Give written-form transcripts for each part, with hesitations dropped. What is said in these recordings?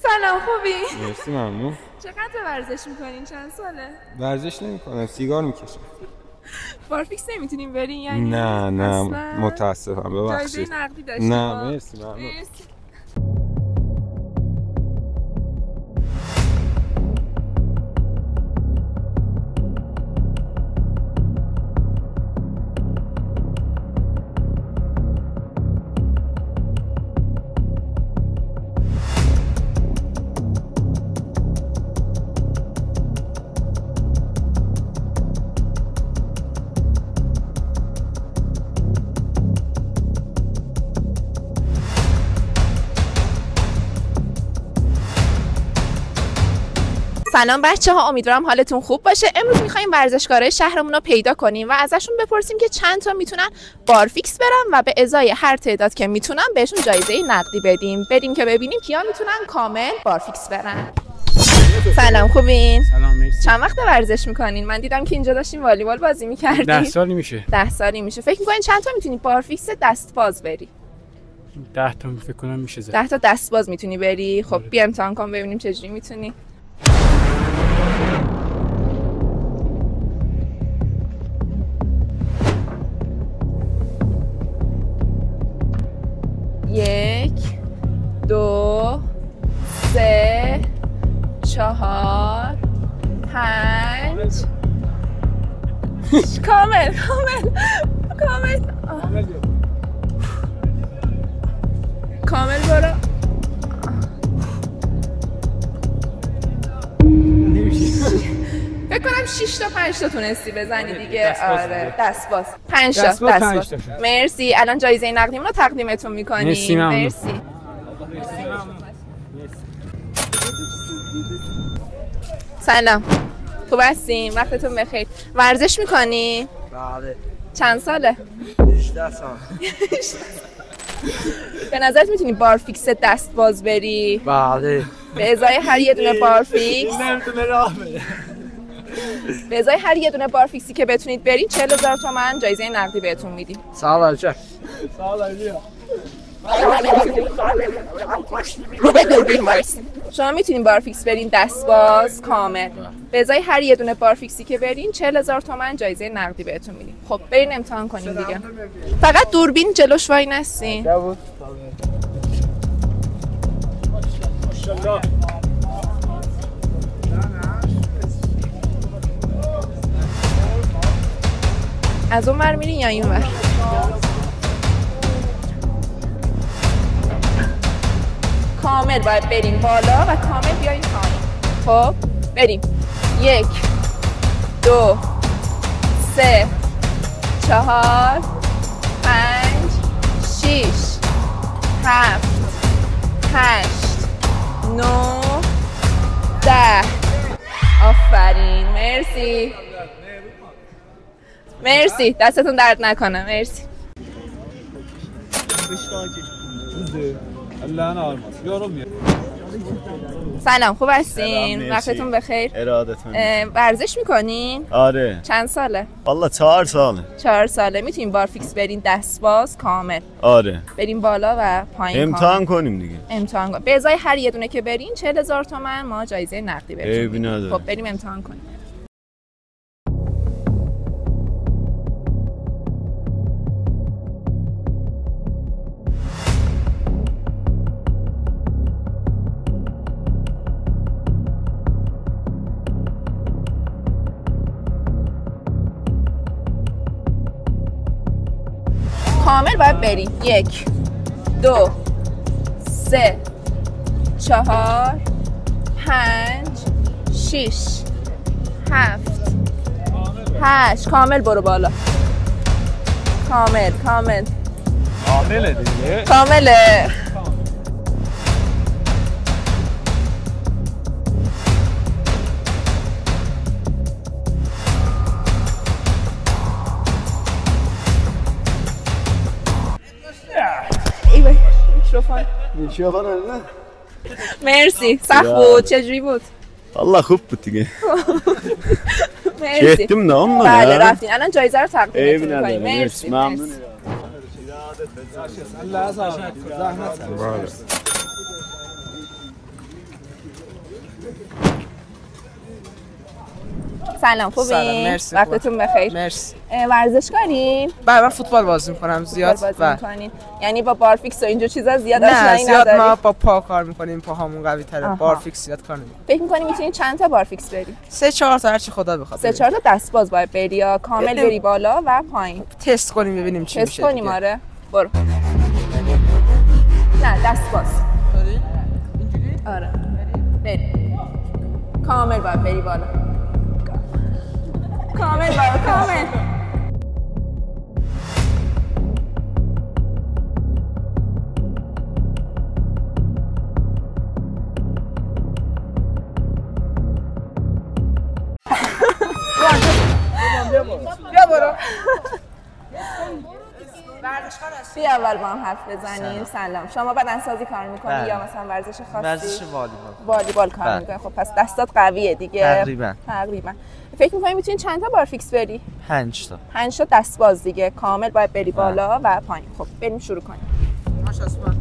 سلام، خوبی؟ مرسی، ممنون. چقدر ورزش میکنین؟ چند ساله؟ ورزش نمیکنم، سیگار میکشم. بارفیکس نمیتونیم برین یعنی؟ نه متاسفم، ببخشید. جایزه نقدی داشتیم. نه مرسی، ممنون. مرسی. سلام بچه ها، امیدوارم حالتون خوب باشه. امروز میخوایم ورزشکارای شهرمون رو پیدا کنیم و ازشون بپرسیم که چند تا میتونن بارفیکس برن و به ازای هر تعداد که میتونن بهشون جایزه نقدی بدیم. بریم که ببینیم کیا میتونن کامل بارفیکس برن. سلام، خوبین؟ سلام، مرسی. چند وقت ورزش میکنین؟ من دیدم که اینجا داشتین والیبال بازی میکردین. 10 سالی میشه. 10 سالی میشه. فکر میکنین چند تا میتونی بارفیکس دست باز بری؟ 10 تا فکر کنم میشه زد. 10 تا دست باز میتونی بری. خب بیا امتحان کن ببینیم چجوری میتونی. یک، دو، سه، چهار، پنج. کامل. کامل برو. فکر کنم 6 تا 5 تا تونستی بزنی دیگه. آره دست باز. 5 تا دست باز. مرسی. الان جایزه نقدیمون رو تقدیمتون می‌کنیم. مرسی. سلام، خوب هستین؟ وقتتون بخیر. ورزش می‌کنی؟ بله. چند ساله؟ 18 سال. به نظرت میتونی بارفیکس دست باز بری؟ بله. به ازای هر یه دونه بارفیکس نمیتونه راه بره. به ازای هر یه دونه بارفیکسی که بتونید برید 40,000 تومان جایزه نقدی بهتون میدیم. سلام چه؟ شما میتونین بارفیکس برین دست باز کامل. به ازای هر یه دونه بارفیکسی که برین 40,000 تومان جایزه نقدی بهتون میدیم. خب برین امتحان کنین دیگه. فقط دوربین جلوش وای نستین. از اون ور میرین یا این ور؟ کامل باید بریم بالا و کامل بیاین پایین. خب بریم. 1 2 3 4 5 6 7 8 9 10. آفرین، مرسی. مرسی، دستتون درد نکنه. مرسی. سلام، خوب هستین؟ وقتتون بخیر. ارادتون. ورزش میکنین؟ آره. چند ساله؟ والله 4 ساله. 4 ساله. میتونین بارفیکس برین دست باز کامل. آره. بریم بالا و پایین امتحان کنیم دیگه. امتحان کنیم. به ازای هر یه دونه که برین 40,000 تومان ما جایزه نقدی بهتون میدیم. خب بریم امتحان کنیم. کامل باید بریم. 1 2 3 4 5 6 7 8. کامل برو بالا. کامله دیگه. کامله. میکروفون نه. مرسی. سخت بود. چجوری بود؟ والله خوب بود دیگه. مرسی. گفتم نه اما. بله رفتین. الان جایزه رو تقدیم می‌کنیم. مرسی. ممنون. سلام خوبین؟ سلام مرسی. وقتتون بخیر. مرسی. ورزشکارین؟ بله من فوتبال بازی میکنم زیاد. بازی میکنین. یعنی با بارفیکس و اینجور چیزا زیاد آشنایی ندارید؟ نه زیاد ما با پا کار میکنیم، پاهامون قوی تره. بارفیکس زیاد کار نمیکنیم. فکر میکنی میتونی چند تا بارفیکس بری؟ 3-4 تا هرچی خدا بخواد. 3-4 تا دستباز باید بری یا کامل بری بالا و پایین؟ تست کنیم ببینیم چی میشه. تست کنیم آره. برو. نه دستباز. اینجوری؟ آره. بری. کامل باید بری بالا. کامل بالا کامل. بیا برو. بیا اول با هم حرف بزنیم. سلام. شما بدنسازی کار میکنی یا مثلا ورزش خاصی؟ ورزش والیبال کار میکنی. خب پس دستات قویه دیگه. تقریبا. فکر میکنی میتونی چند تا بارفیکس بری؟ 5 تا. 5 تا دستباز دیگه. کامل باید بری بالا و پایین. خب بریم شروع کنیم. ماش اسمان.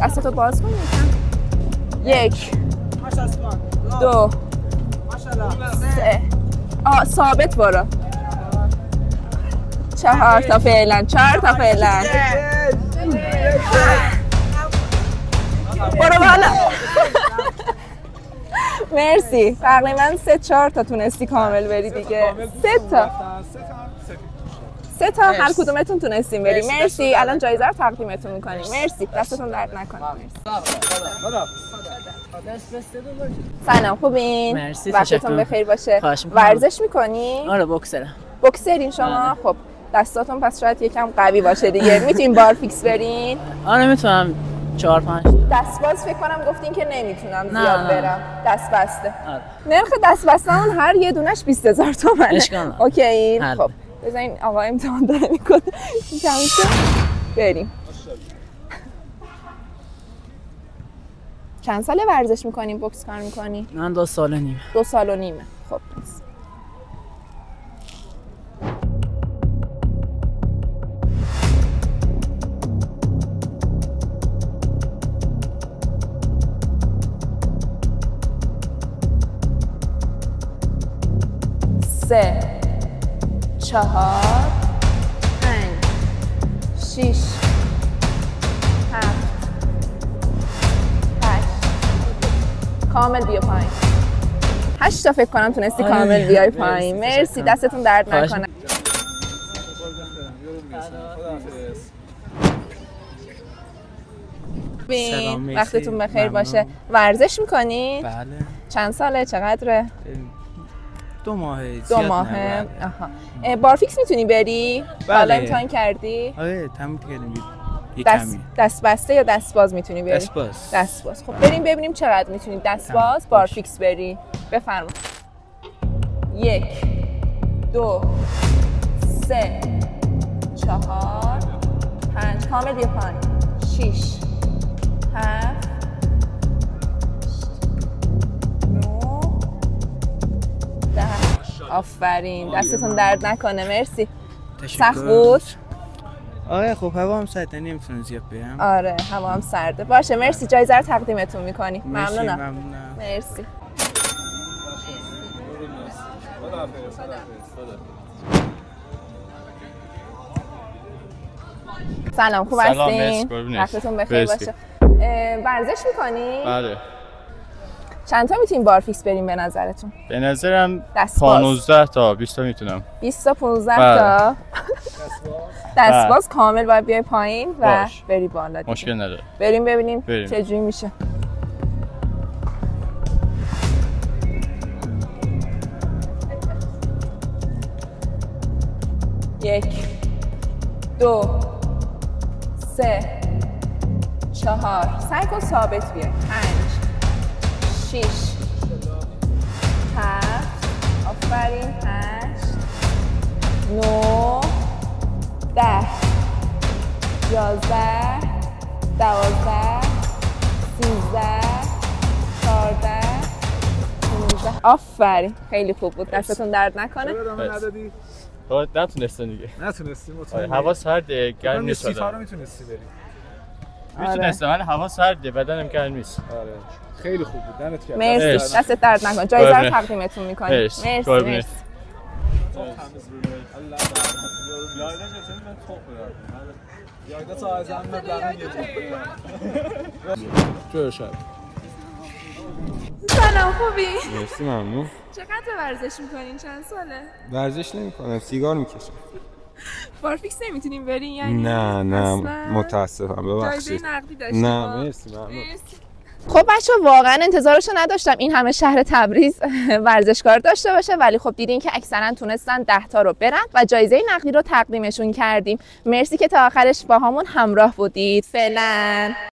دستاتو باز کن یکم. 1 ماش اسمان. 2 ماشاءالله. 3 ثابت برو. 4 تا فعلا. 4 تا فعلا. برو بالا. مرسی. تقریبا 3-4 تا تونستی کامل بری دیگه. 3 تا هر کدومتون تونستیم بریم. مرسی. الان جایزه رو تقدیمتون میکنیم. مرسی. دستتون درد نکنه. سلام خوبین؟ مرسی. وقتتون بخیر باشه. ورزش میکنی؟ آره بوکسرم. بوکسرین شما؟ خب دستاتون پس شاید یکم قوی باشه دیگه. میتونین بارفیکس برین؟ آره میتونم 4-5 دستباز فکر کنم گفتین که نمیتونم زیاد برم. دست بسته. آره. نرخ دست بسته‌مون هر یه دونش 20,000 تومنه. اشکال اوکی. خب بذارین آقا امتحان داره میکنه. تموم شد. بریم. چند ساله ورزش میکنین؟ بوکس کار میکنی؟ من 2 سال و نیم. 2 سال و نیمه. خب پس سه 4 5 6 7 8 کامل بیا پایین. 8 تا فکر کنم تونستی کامل بیای پایین. مرسی. دستتون درد نکنه. سلام. وقتتون بخیر باشه. ورزش میکنی؟ بله. چند ساله؟ چقدره؟ 2 ماهه. 2 ماهه. آها. بارفیکس میتونی بری؟ بله. حالا امتحان کردی؟ آره تمام کردیم. دست بسته یا دستباز میتونی بری؟ دستباز. خب بریم ببینیم چقدر میتونی دستباز بارفیکس بری. بفرما. 1 2 3 4 5 کامل بیا پایین. 6 7 9 10 آفرین. دستتون درد نکنه. مرسی. سخت بود؟ آره خب هوا هم سرده نمیتونه زیاد برم. آره هوا هم سرده. باشه مرسی. جایزه رو تقدیمتون میکنی. ممنونم. مرسی. سلام خوب هستین؟ وقتتون بخیر باشه. ورزش میکنی؟ بله. چند تا میتونیم بارفیکس بریم به نظرتون؟ به نظرم 15 تا 20 تا میتونم. 20 تا 15 تا دستباز کامل باید بیای پایین و بری بالا دیگه. مشکل نداره. بریم ببینیم چجوری میشه. یک 2 3 4 سعی کن ثابت بیای. 5 6 7 آفرین. 8 9 10 11 12 13 14 15 آفرین. خیلی خوب بود. دستتون درد نکنه. تو نتونستن دیگه. نتونستی هوا سرده گرم نیست. رو میتونستی بری. میتونستم ولی هوا سرده بدنم گرم نیست. آره. خیلی خوب بود. دمت گرم. مرسی. دست درد نکن. جایزه رو تقدیمتون می‌کنیم. مرسی. مرسی. سلام خوبی؟ مرسی ممنون. چقدر ورزش میکنین؟ چند ساله؟ ورزش نمی‌کنم، سیگار میکشم. بارفیکس نمیتونیم برین یعنی؟ نه متاسفم ببخشید. جایزه نقدی داشتیم. نه مرسی ممنون. خب بچه واقعا انتظارشو نداشتم این همه شهر تبریز ورزشکار داشته باشه، ولی خب دیدین که اکثرا تونستن 10 تا رو برن و جایزه نقدی رو تقدیمشون کردیم. مرسی که تا آخرش با همون همراه بودید. فعلا